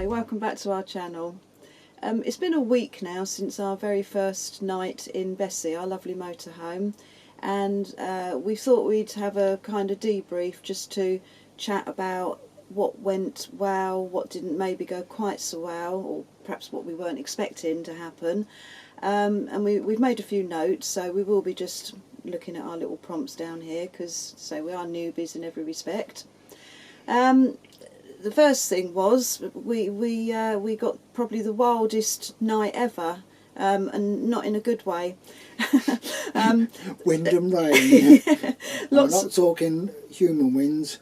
welcome back to our channel. It's been a week now since our very first night in Bessie, our lovely motorhome, and we thought we'd have a kind of debrief just to chat about what went well, what didn't maybe go quite so well, or perhaps what we weren't expecting to happen. And we've made a few notes, so we will be just looking at our little prompts down here because, we are newbies in every respect. The first thing was we got probably the wildest night ever, and not in a good way. Wind and rain. Yeah, I'm not talking human winds.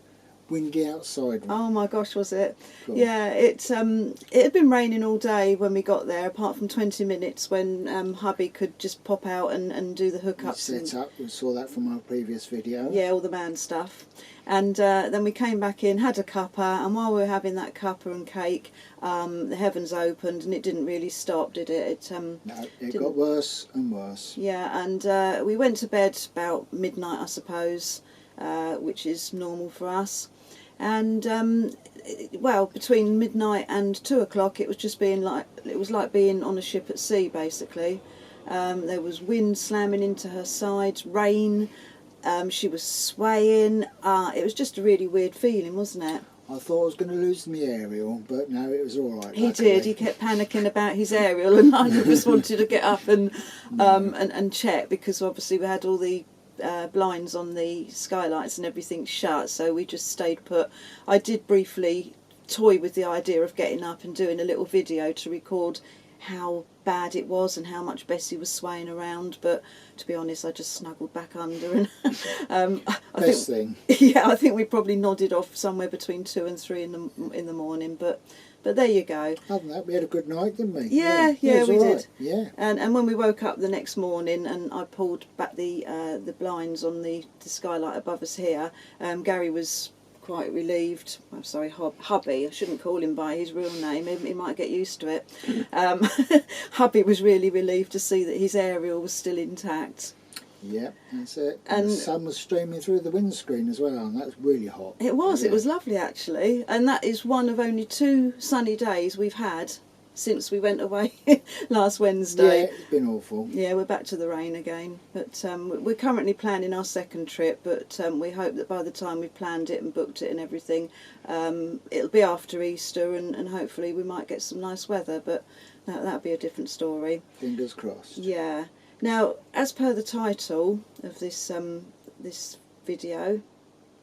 Windy outside. Oh my gosh, was it? Cool. Yeah, it had been raining all day when we got there, apart from 20 minutes when Hubby could just pop out and do the hookups. We set up, we saw that from our previous video. Yeah, all the man stuff. And then we came back in, had a cuppa, and while we were having that cuppa and cake, the heavens opened and it didn't really stop, did it? No, it got worse and worse. Yeah, and we went to bed about midnight, I suppose, which is normal for us. And well, between midnight and 2 o'clock, it was just like being on a ship at sea, basically. There was wind slamming into her sides, rain. She was swaying. It was just a really weird feeling, wasn't it? I thought I was going to lose my aerial, but no, it was all right. He did. He kept panicking about his aerial, and neither of us wanted to get up and check, because obviously we had all the blinds on the skylights and everything shut, so we just stayed put. I did briefly toy with the idea of getting up and doing a little video to record how bad it was and how much Bessie was swaying around, but to be honest, I just snuggled back under, and Best thing. Yeah, I think we probably nodded off somewhere between 2 and 3 in the morning, but there you go. Other than that, we had a good night, didn't we? Yeah, we right. did. Yeah. And when we woke up the next morning and I pulled back the blinds on the skylight above us here, Gary was quite relieved. I'm sorry, Hubby. I shouldn't call him by his real name. He might get used to it. Hubby was really relieved to see that his aerial was still intact. Yeah, that's it. And the sun was streaming through the windscreen as well, and that's really hot. It was. Yeah. It was lovely, actually. And that is one of only 2 sunny days we've had since we went away last Wednesday. Yeah, it's been awful. Yeah, we're back to the rain again. But we're currently planning our second trip, but we hope that by the time we've planned it and booked it and everything, it'll be after Easter, and hopefully we might get some nice weather, but that'll be a different story. Fingers crossed. Yeah. Now, as per the title of this this video,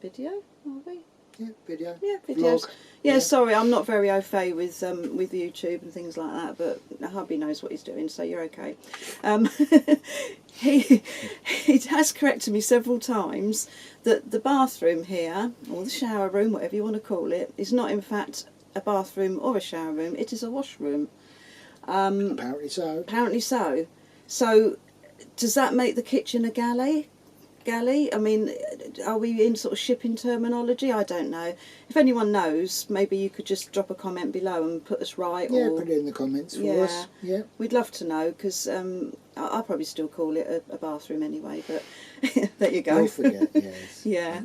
are we? Yeah, video. Yeah, videos. Vlog. Yeah, sorry, I'm not very au fait with YouTube and things like that, but Hubby knows what he's doing, so you're okay. He has corrected me several times that the bathroom here, or the shower room, whatever you want to call it, is not in fact a bathroom or a shower room. It is a washroom. Apparently so. Apparently so. So, does that make the kitchen a galley? I mean, are we in sort of shipping terminology? I don't know. If anyone knows, maybe you could just drop a comment below and put us right. Yeah, or, put it in the comments for us. Yeah, we'd love to know, because I'll probably still call it a bathroom anyway, but there you go. Don't forget, yes. Yeah.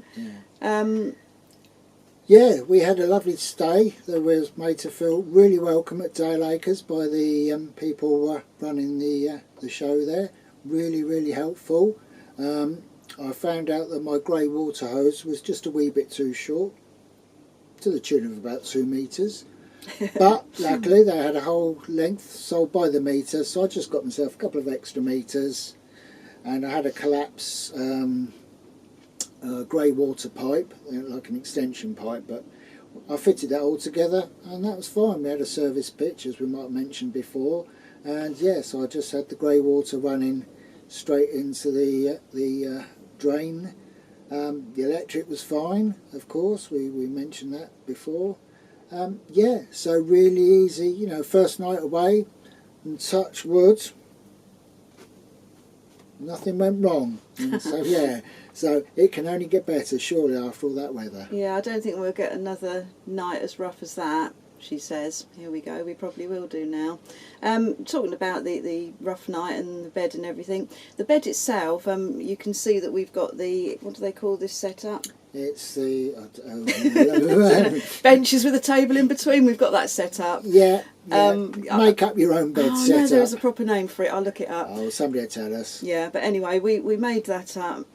Yeah, we had a lovely stay that was made to feel really welcome at Dale Acres by the people running the show there. Really, really helpful. I found out that my grey water hose was just a wee bit too short, to the tune of about 2 metres. But luckily they had a whole length sold by the metre, so I just got myself a couple of extra metres, and I had a collapse grey water pipe, like an extension pipe, but I fitted that all together and that was fine. We had a service pitch, as we might have mentioned before, and yes, I just had the grey water running straight into the drain. The electric was fine, of course, we mentioned that before. Yeah, so really easy, you know, first night away, and touch wood, nothing went wrong. And so yeah, so it can only get better surely after all that weather. Yeah, I don't think we'll get another night as rough as that, she says. Here we go, we probably will do now. Talking about the rough night and the bed and everything, the bed itself, you can see that we've got the, what do they call this setup? It's the benches with a table in between. We've got that set up. yeah. Make up your own bed Oh set no, there up. is a proper name for it. I'll look it up. Oh, somebody will tell us. Yeah, but anyway, we made that up.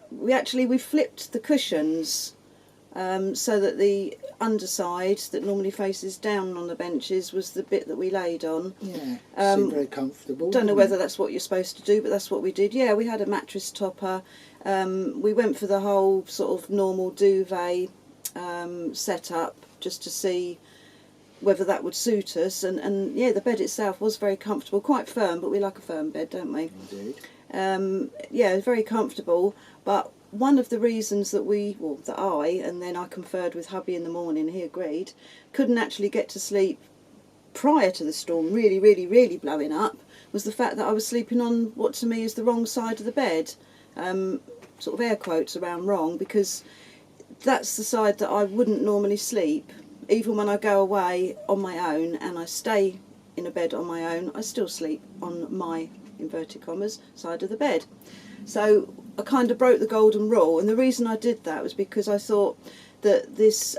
We flipped the cushions so that the underside that normally faces down on the benches was the bit that we laid on. Yeah, seemed very comfortable. Don't know whether that's what you're supposed to do, but that's what we did. Yeah, we had a mattress topper. We went for the whole sort of normal duvet setup just to see whether that would suit us. And yeah, the bed itself was very comfortable, quite firm, but we like a firm bed, don't we? Indeed. Yeah, very comfortable. But one of the reasons that I, and then I conferred with hubby in the morning, he agreed, couldn't actually get to sleep prior to the storm really, really, really blowing up, was the fact that I was sleeping on what to me is the wrong side of the bed. Sort of air quotes around wrong, because that's the side that I wouldn't normally sleep. Even when I go away on my own and I stay in a bed on my own, I still sleep on my, inverted commas, side of the bed. So I kind of broke the golden rule, and the reason I did that was because I thought that this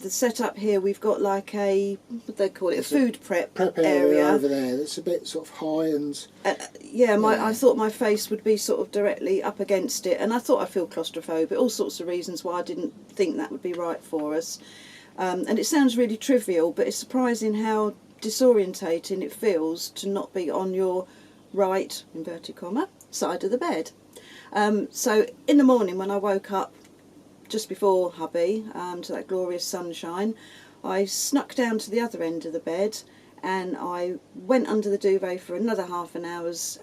the setup here, we've got like a, what they call it, a food prep area over there. That's a bit sort of high and I thought my face would be sort of directly up against it, and I thought I feel claustrophobic. All sorts of reasons why I didn't think that would be right for us. And it sounds really trivial, but it's surprising how disorientating it feels to not be on your right, inverted comma, side of the bed. So in the morning when I woke up, just before hubby, to that glorious sunshine, I snuck down to the other end of the bed and I went under the duvet for another half an hour's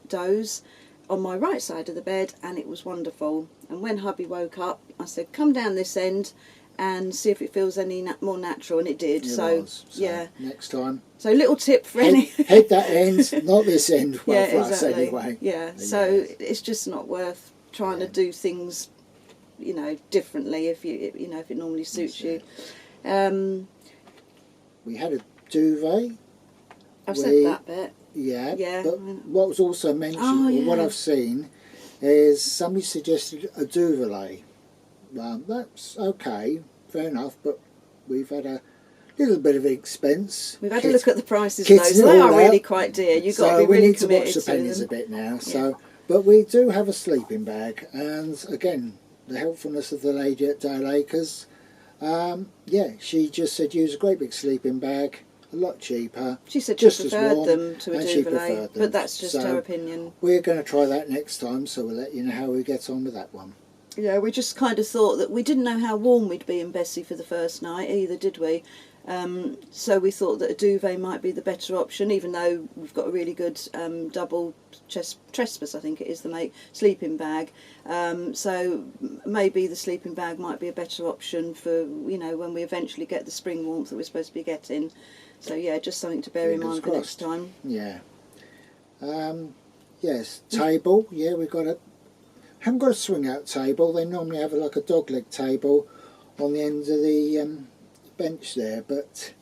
doze on my right side of the bed, and it was wonderful. And when hubby woke up, I said, come down this end and see if it feels any more natural, and it did. So yeah, next time. So little tip for any head that end, not this end. Well, yeah, for exactly. us anyway. Yeah, so it's just not worth trying to do things, differently if if it normally suits you. We had a duvet. I've said that bit. Yeah. But what was also mentioned, or what I've seen, is somebody suggested a duvet. Well, that's okay, fair enough, but we've had a little bit of expense. We've had to look at the prices of those. They are really quite dear. You've got to be really committed to them. So we need to watch the pennies a bit now. So, but we do have a sleeping bag, and again, the helpfulness of the lady at Dale Acres, she just said use a great big sleeping bag, a lot cheaper. She said just she preferred them to a duvet, but that's just her opinion. We're going to try that next time, so we'll let you know how we get on with that one. Yeah, we just kind of thought that we didn't know how warm we'd be in Bessie for the first night either, did we? So we thought that a duvet might be the better option, even though we've got a really good double trespass, I think it is the make, sleeping bag. So maybe the sleeping bag might be a better option for, when we eventually get the spring warmth that we're supposed to be getting. So yeah, just something to bear in mind for next time. Yeah. Yes, table. Yeah, we've got haven't got a swing out table. They normally have like a dog leg table on the end of the bench there, but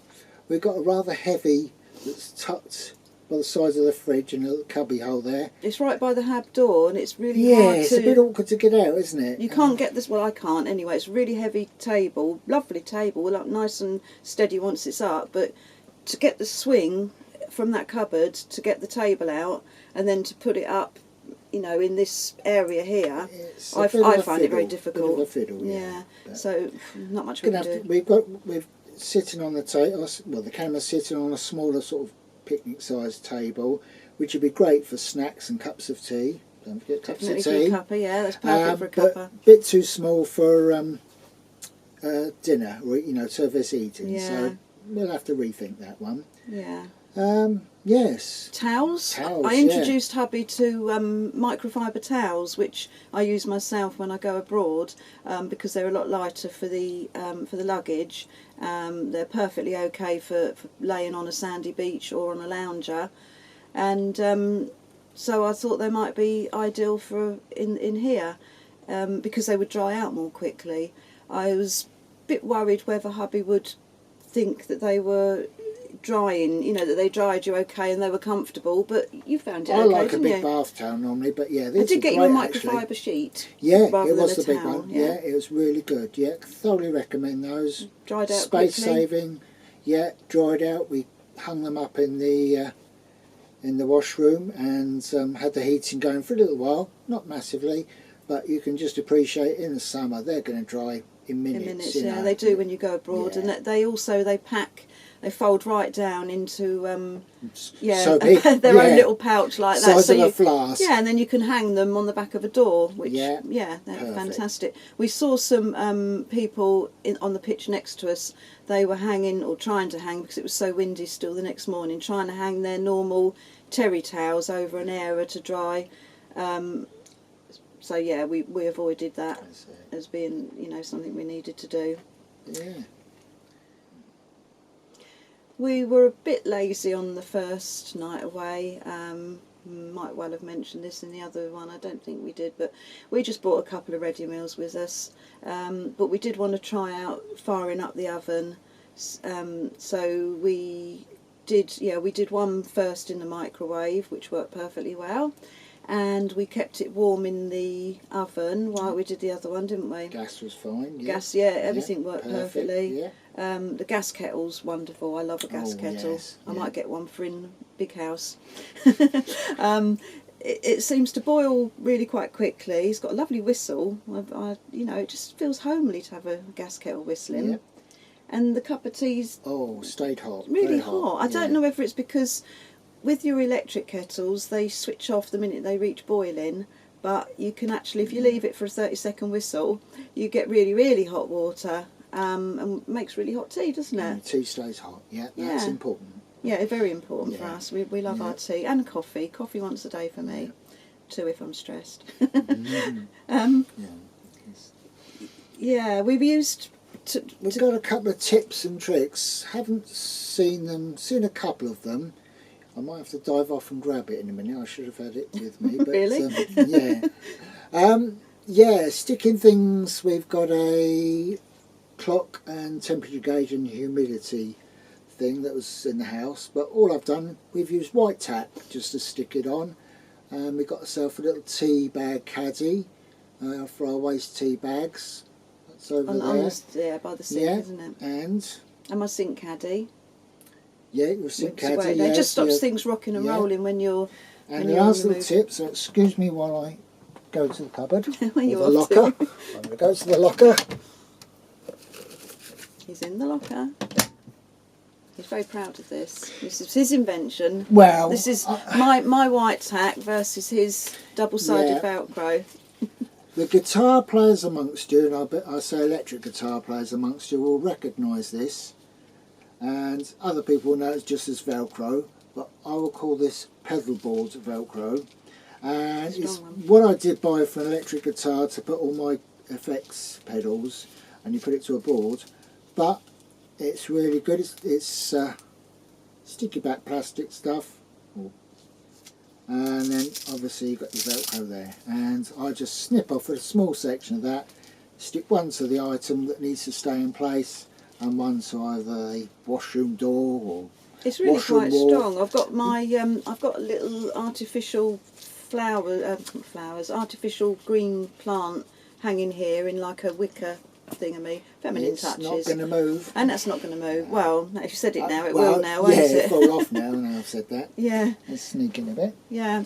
we've got a rather heavy that's tucked by the sides of the fridge and a little cubby hole there. It's right by the hab door, and it's really hard it's a bit awkward to get out, isn't it? You can't get this. Well, I can't anyway. It's a really heavy table, lovely table, like nice and steady once it's up, but to get the swing from that cupboard, to get the table out, and then to put it up, in this area here, I find it very difficult. Bit of a fiddle, yeah. So not much we can do. We're sitting on the table. Well, the camera's sitting on a smaller sort of picnic-sized table, which would be great for snacks and cups of tea. Don't forget cups of tea. Cuppa, yeah, that's perfect for a cuppa. But a bit too small for dinner, or service eating. Yeah. So we'll have to rethink that one. Yeah. Yes. Towels. I introduced hubby to microfiber towels, which I use myself when I go abroad, because they're a lot lighter for the luggage. They're perfectly okay for laying on a sandy beach or on a lounger, and so I thought they might be ideal for in here, because they would dry out more quickly. I was a bit worried whether hubby would think that they were drying, you know, that they dried you okay and they were comfortable, but you found it I okay, like a didn't big you? bath towel normally, but yeah, I these did are get great, you a actually. microfiber sheet. Yeah, rather it was than the a big towel, one. Yeah, it was really good. Yeah, thoroughly recommend those. Dried out Space quickly. saving. Yeah, dried out. We hung them up in the washroom and had the heating going for a little while. Not massively, but you can just appreciate in the summer they're going to dry in minutes. In minutes, you yeah, know. they do when you go abroad, Yeah. and they pack. They fold right down into So big, their own little pouch like that. size So of you, a flask. yeah, and then you can hang them on the back of a door, which Yeah, they're perfect. fantastic. We saw some people on the pitch next to us. They were hanging or trying to hang because it was so windy still the next morning, trying to hang their normal terry towels over an area to dry. So yeah, we avoided that That's it. as being, you know, something we needed to do. Yeah. We were a bit lazy on the first night away. Might well have mentioned this in the other one. I don't think we did, but we just brought a couple of ready meals with us. But we did want to try out firing up the oven. So we did one first in the microwave, which worked perfectly well. And we kept it warm in the oven while we did the other one, didn't we? Gas was fine. Yeah. Gas, yeah, everything worked perfect, perfectly. Yeah. The gas kettle's wonderful. I love a gas kettle. Yes, I yeah. might get one for in big house. It seems to boil really quite quickly. It's got a lovely whistle. It just feels homely to have a gas kettle whistling. Yeah. And the cup of tea's Stayed hot. really very hot. I don't yeah. know whether it's because with your electric kettles they switch off the minute they reach boiling, but you can actually, if you leave it for a 30-second whistle, you get really, really hot water, and makes really hot tea, doesn't it? And the tea stays hot. Yeah, that's Yeah. important. Yeah, very important for Yeah. us. We love Yeah. our tea and coffee. Coffee once a day for me, 2 if I'm stressed. Mm. Yeah. Yeah, we've used... We've got a couple of tips and tricks. Haven't seen a couple of them. I might have to dive off and grab it in a minute. I should have had it with me. But, Really? yeah. Sticking things. We've got a clock and temperature gauge and humidity thing that was in the house. But all I've done, we've used white tack just to stick it on. We got ourselves a little tea bag caddy for our waste tea bags. That's over there. By the sink, isn't it? And my sink caddy. yeah, your sink caddy. It yes, just stops your- things rocking and yeah. rolling when you're... And when the you're last on the little tip, so excuse me while I go to the cupboard, or When you the want locker. to. I'm going to go to the locker. He's in the locker. He's very proud of this. This is his invention. Well, This is my white tack versus his double-sided Yeah. Velcro. the guitar players amongst you, and I say electric guitar players amongst you, will recognise this, and other people will know it's just as Velcro, but I will call this pedal board Velcro. And it's Strong one. what I did buy for an electric guitar to put all my effects pedals, and you put it to a board, but it's really good. It's sticky back plastic stuff, and then obviously you've got your Velcro there, and I just snip off a small section of that, stick one to the item that needs to stay in place and one to either the washroom door or It's really washroom quite wall. strong. I've got my I've got a little artificial artificial green plant hanging here in like a wicker thingamy. Feminine It's touches. not going to move. And that's not going to move. Well, if you said it now, it Well, will now, won't yeah, it? it'll fall off now I've said that. Yeah, Let's sneak in a bit. yeah.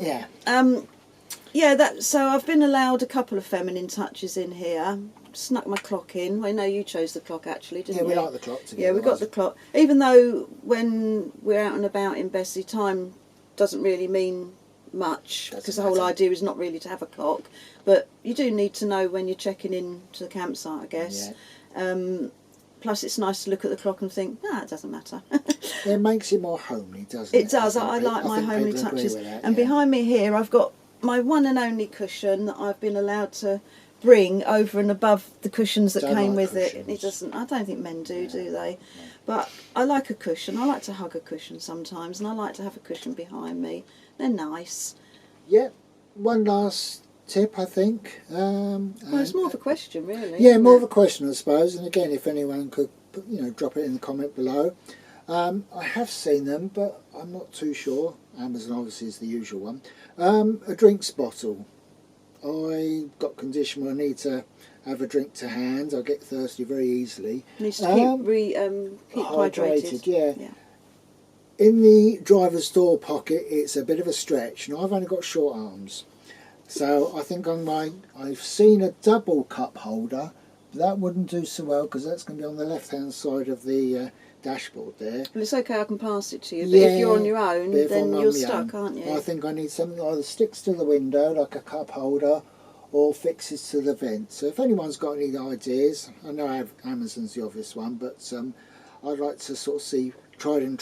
Yeah. So I've been allowed a couple of feminine touches in here. Snuck my clock in. I know you chose the clock actually, didn't Yeah, you? we like the clock together. Yeah, we got the clock. Even though when we're out and about in Bessie, time doesn't really mean much, Doesn't because the whole matter. idea is not really to have a clock. But you do need to know when you're checking in to the campsite, I guess. Yeah. Plus, it's nice to look at the clock and think, it doesn't matter. It makes it more homely, doesn't it? It does. think I like my think homely people agree touches. with that, And yeah. behind me here, I've got my one and only cushion that I've been allowed to bring over and above the cushions that Don't came like with it. cushions. It doesn't. I don't think men do, do they? No. But I like a cushion. I like to hug a cushion sometimes, and I like to have a cushion behind me. They're nice. Yeah, one last tip, I think. Well, it's more of a question, really. Yeah, isn't more it? of a question, I suppose. And again, if anyone could, drop it in the comment below. I have seen them, but I'm not too sure. Amazon obviously is the usual one. A drinks bottle. I got condition where I need to have a drink to hand. I get thirsty very easily. Needs to keep hydrated. Yeah. In the driver's door pocket, it's a bit of a stretch, and I've only got short arms. So I think I've seen a double cup holder. That wouldn't do so well because that's going to be on the left-hand side of the dashboard there. Well, it's okay, I can pass it to you, but if you're on your own, then you're stuck, aren't you? I think I need something that either sticks to the window, like a cup holder, or fixes to the vent. So if anyone's got any ideas, I know Amazon's the obvious one, but I'd like to sort of see tried and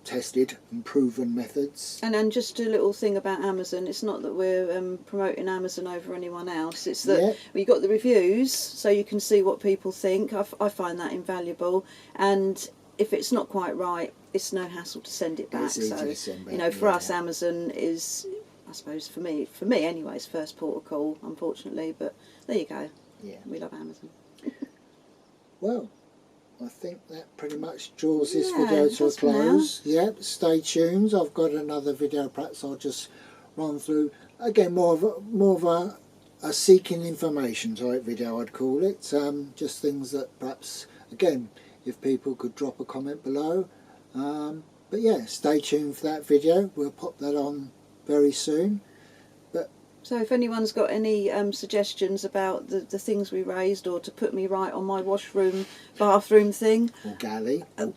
tested and proven methods. And just a little thing about Amazon, it's not that we're promoting Amazon over anyone else, it's that we got the reviews so you can see what people think. I find that invaluable, and if it's not quite right, it's no hassle to send it back. It's easy to send back, you know, for us, Amazon is, I suppose for me anyways, first port of call, unfortunately, but there you go. Yeah. We love Amazon. Well, I think that pretty much draws this video to a close. Yep, stay tuned. I've got another video perhaps I'll just run through. Again, more of a seeking information type video, I'd call it. Just things that perhaps, again, if people could drop a comment below. But yeah, stay tuned for that video. We'll pop that on very soon. So if anyone's got any suggestions about the things we raised, or to put me right on my washroom, bathroom thing. Or galley. Or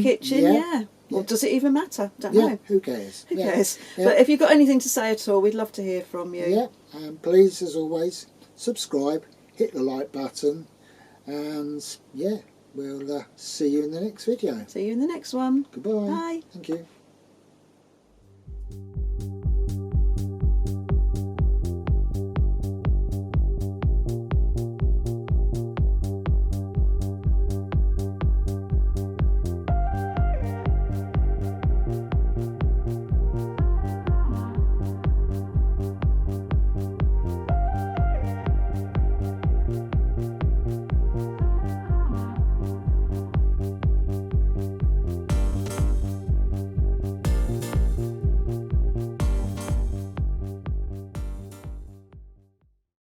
kitchen, yeah. Or does it even matter? Don't know. Who cares? Who cares? Yeah. But if you've got anything to say at all, we'd love to hear from you. Yeah, and please, as always, subscribe, hit the like button, and yeah, we'll see you in the next video. See you in the next one. Goodbye. Bye. Thank you.